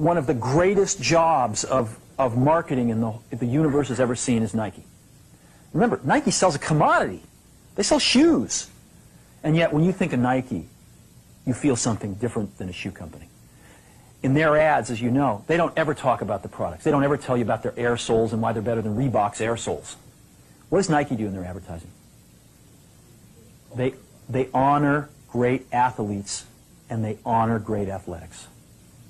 one of the greatest jobs of marketing in the universe has ever seen is Nike. Remember, Nike sells a commodity. They sell shoes. And yet, when you think of Nike, you feel something different than a shoe company. In their ads, as you know, they don't ever talk about the products. They don't ever tell you about their air soles and why they're better than Reebok's air soles. What does Nike do in their advertising? They honor great athletes and they honor great athletics.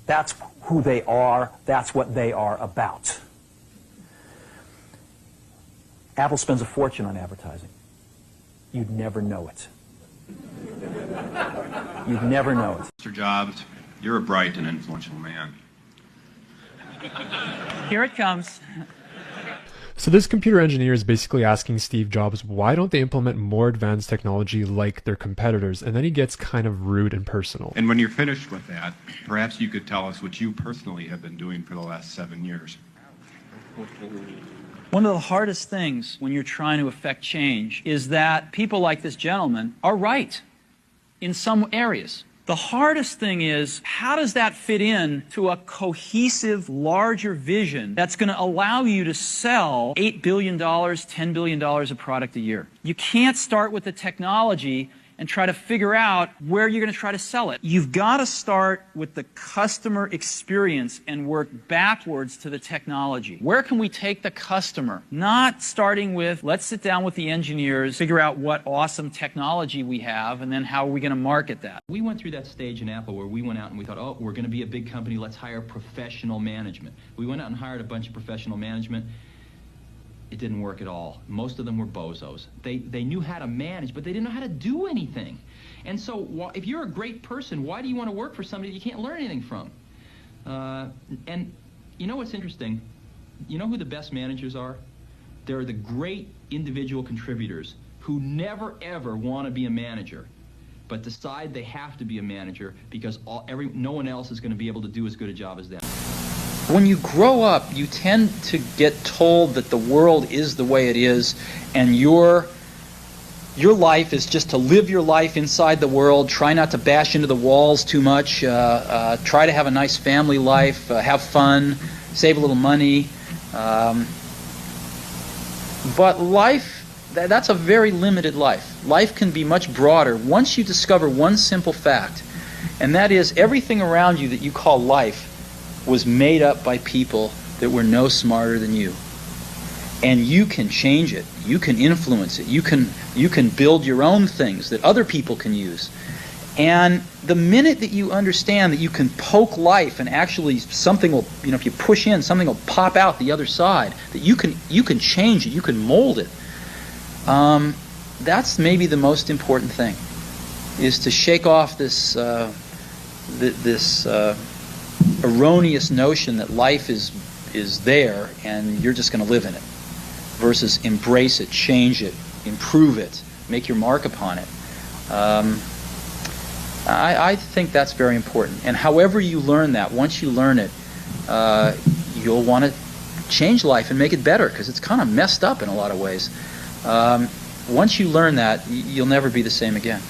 That's who they are. That's what they are about. Apple spends a fortune on advertising. You'd never know it. You'd never know it. Mr. Jobs, you're a bright and influential man. Here it comes. So this computer engineer is basically asking Steve Jobs, why don't they implement more advanced technology like their competitors? And then he gets kind of rude and personal. And when you're finished with that, perhaps you could tell us what you personally have been doing for the last 7 years. One of the hardest things when you're trying to affect change is that people like this gentleman are right in some areas. The hardest thing is, how does that fit in to a cohesive, larger vision that's going to allow you to sell $8 billion, $10 billion of product a year? You can't start with the technology and try to figure out where you're going to try to sell it. You've got to start with the customer experience and work backwards to the technology. Where can we take the customer? Not starting with, let's sit down with the engineers, figure out what awesome technology we have, and then how are we going to market that. We went through that stage in Apple where we went out and we thought, oh, we're going to be a big company, let's hire professional management. We went out and hired a bunch of professional management. It didn't work at all. Most of them were bozos. They knew how to manage, but they didn't know how to do anything. And so if you're a great person, why do you want to work for somebody you can't learn anything from? And you know what's interesting? You know who the best managers are? They're the great individual contributors who never, ever want to be a manager, but decide they have to be a manager because no one else is going to be able to do as good a job as them. When you grow up, you tend to get told that the world is the way it is, and your life is just to live your life inside the world, try not to bash into the walls too much, try to have a nice family life, have fun, save a little money. But life, that's a very limited life. Life can be much broader once you discover one simple fact, and that is everything around you that you call life was made up by people that were no smarter than you. And you can change it. You can influence it. You can build your own things that other people can use. And the minute that you understand that you can poke life and actually something will, if you push in, something will pop out the other side, that you can change it, you can mold it. That's maybe the most important thing, is to shake off this erroneous notion that life is there and you're just going to live in it, versus embrace it, change it, improve it, make your mark upon it. I think that's very important. And however you learn that, once you learn it, you'll want to change life and make it better, because it's kind of messed up in a lot of ways. Once you learn that, you'll never be the same again.